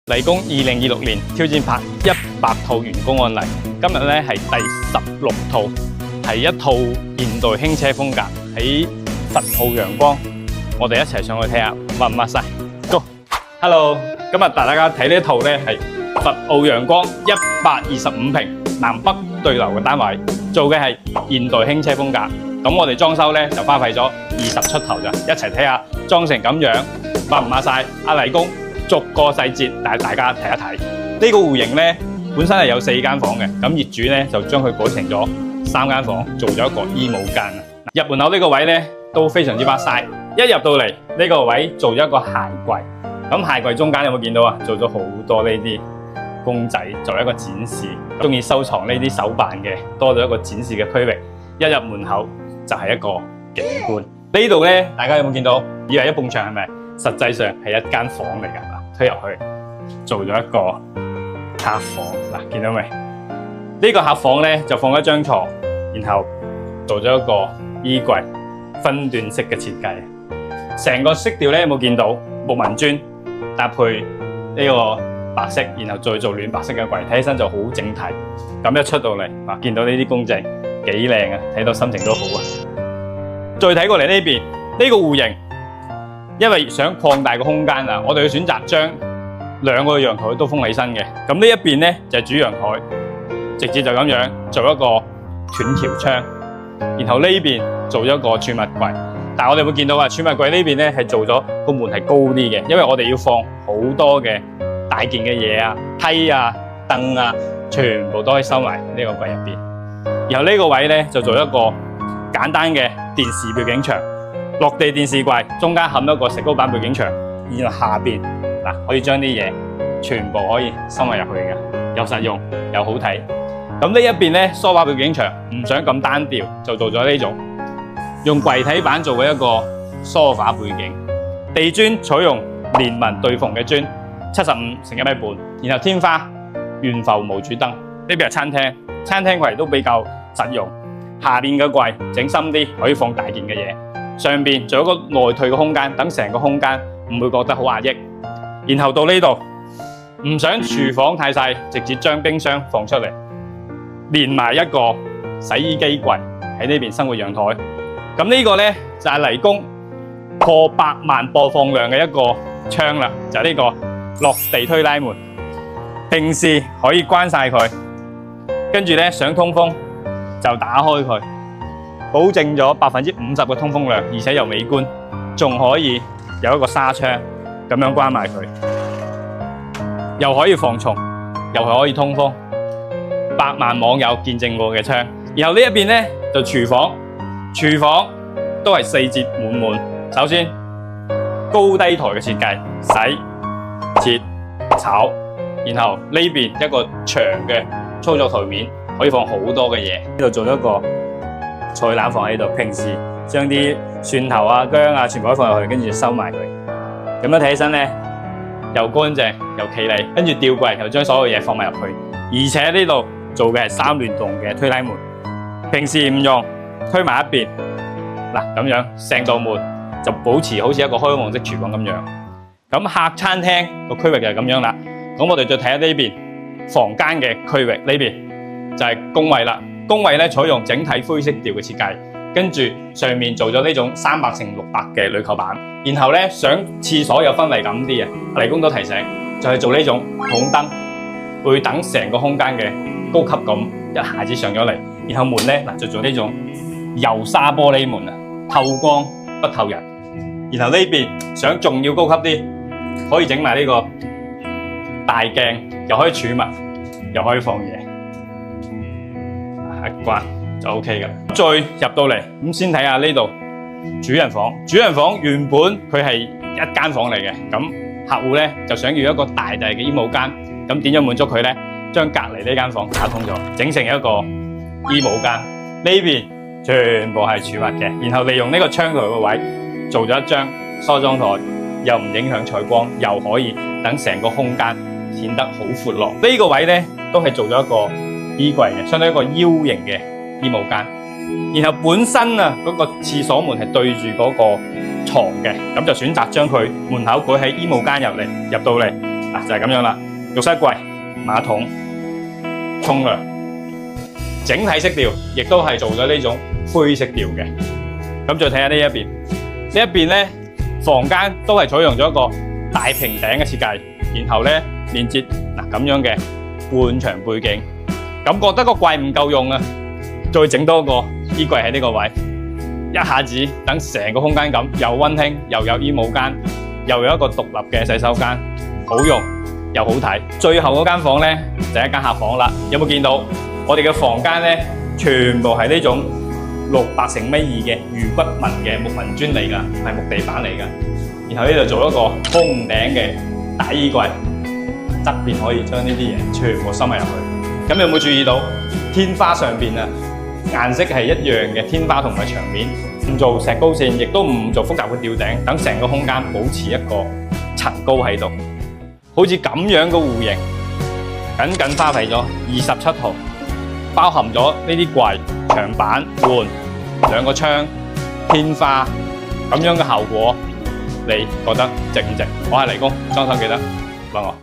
黎工2026年挑戰拍100套員工案例，今日咧係第16套，係一套現代輕車風格喺佛澳陽光，我哋一齊上去睇下，抹唔抹晒 ？Go！ Hello， 今日大家睇呢一套咧係佛澳陽光125平南北對流嘅單位，做嘅係現代輕車風格。咁我哋裝修咧就花費咗20出頭咋，一齊睇下裝成咁樣，抹唔抹晒？阿黎工逐個細節帶大家睇一睇。呢個戶型咧本身係有4間房嘅，咁業主咧就將佢改成咗3間房，做咗一個衣帽間。入門口呢個位咧都非常之巴晒，一入到嚟呢個位做咗一個鞋櫃，咁鞋櫃中間有冇見到啊？做咗好多呢啲公仔作為一個展示，中意收藏呢啲手辦嘅，多咗一個展示嘅區域。一入門口就係一個景觀。呢度咧，大家有冇見到？以為一埲牆係咪？實際上係一間房嚟㗎。推入去，做咗一個客房。嗱，見到未？呢個客房咧就放一張床，然後做咗一個衣櫃，分段式嘅設計。成個色調咧有冇見到？木紋磚搭配呢個白色，然後再做暖白色嘅櫃，睇起身就好整體。咁一出到嚟，嗱，見到呢啲公仔幾靚啊，睇到心情都好啊。再睇過嚟呢邊，呢個戶型，因為想擴大個空間啊，我哋要選擇將2個陽台都封起身嘅。咁呢一邊咧就係主陽台，直接就咁樣做一個斷條窗，然後呢邊做一個儲物櫃。但係我哋會見到啊，儲物櫃呢邊咧係做咗個門係高啲嘅，因為我哋要放好多嘅大件嘅嘢啊，梯啊、凳啊，全部都可以收埋呢個櫃入邊。然後呢個位咧就做一個簡單嘅電視背景牆，落地電視櫃中間冚一個石膏板背景牆，然後下邊嗱可以將啲嘢全部可以收埋入去嘅，又實用又好睇。咁呢一邊咧梳化背景牆唔想咁單調，就做咗呢種用櫃體板做嘅一個梳化背景。地磚採用連紋對縫嘅磚，75乘1.5米，然後天花懸浮無柱燈。呢邊係餐廳，餐廳櫃都比較實用。下邊嘅櫃整深啲，可以放大件嘅嘢。上邊仲有一個內退嘅空間，等成個空間唔會覺得好壓抑。然後到呢度，唔想廚房太細，直接將冰箱放出嚟，連埋一個洗衣機櫃喺呢邊生活陽台。咁呢個呢，就係黎工破100萬播放量嘅一個窗啦，就係呢個落地推拉門。平時可以關晒佢，跟住呢想通風就打開佢，保證咗50%嘅通風量，而且又美觀，仲可以有一個紗窗咁樣關埋佢，又可以防蟲，又係可以通風。100萬網友見證過嘅窗。然後呢一邊呢就廚房，廚房都係4節滿滿。首先高低台嘅設計，洗、切、炒，然後呢邊一個長嘅操作台面，可以放好多嘅嘢。呢度做咗一個菜籃放喺度，平時將啲蒜頭啊、薑啊全部都放入去，跟住收埋佢。咁樣睇起身咧，又乾淨又企理。跟住吊櫃又將所有嘢放埋入去，而且呢度做嘅係3聯動嘅推拉門，平時唔用，推埋一邊。嗱，咁樣成道門就保持好似一個開放式廚房咁樣。咁客餐廳個區域就係咁樣啦。咁我哋再睇下呢邊房間嘅區域，呢邊就係工位啦。工位咧採用整體灰色調嘅設計，跟住上面做咗呢種300乘600嘅鋁扣板。然後咧想廁所有氛圍感啲啊，黎工都提醒就係做呢種筒燈，會等成個空間嘅高級感一下子上咗嚟。然後門咧嗱就做呢種油砂玻璃門啊，透光不透人。然後呢邊想仲要高級啲，可以整埋呢個大鏡，又可以儲物，又可以放嘢，一關就 OK 噶啦。再入到嚟咁，先睇下呢度主人房。主人房原本佢係一間房嚟嘅，咁客戶咧就想要一個大嘅衣帽間，咁點樣滿足佢咧？將隔離呢間房打通咗，整成一個衣帽間。呢邊全部係儲物嘅，然後利用呢個窗台個位做咗一張梳妝台，又唔影響採光，又可以等成個空間顯得好闊落。呢個位咧都係做咗一個衣櫃嘅，相當於一個 U 型嘅衣帽間。然後本身啊嗰個廁所門係對住嗰個床嘅，咁就選擇將佢門口改喺衣帽間入到嚟，嗱就係咁樣啦。浴室櫃、馬桶、沖涼，整體色調亦都係做咗呢種灰色調嘅。咁再睇下呢一邊，呢一邊咧房間都係採用咗一個大平頂嘅設計，然後咧連接嗱咁樣嘅半牆背景。咁覺得個櫃唔夠用啊，再整多個衣櫃喺呢個位，一下子等成個空間感又溫馨，又有衣帽間，又有一個獨立嘅洗手間，好用又好睇。最後嗰間房咧就係一間客房啦。有冇見到我哋嘅房間咧，全部係呢種600乘米2嘅魚骨紋嘅木紋磚嚟㗎，係木地板嚟㗎。然後呢度做一個空頂嘅大衣櫃，側邊可以將呢啲嘢全部收埋入去。咁有冇注意到天花上邊啊，顏色係一樣嘅，天花同埋牆面唔做石膏線，亦都唔做複雜嘅吊頂，等成個空間保持一個層高喺度。好似咁樣嘅戶型，僅花費咗27毫，包含咗呢啲櫃、牆板換2個窗、天花咁樣嘅效果，你覺得值唔值？我係黎公，裝修記得幫我。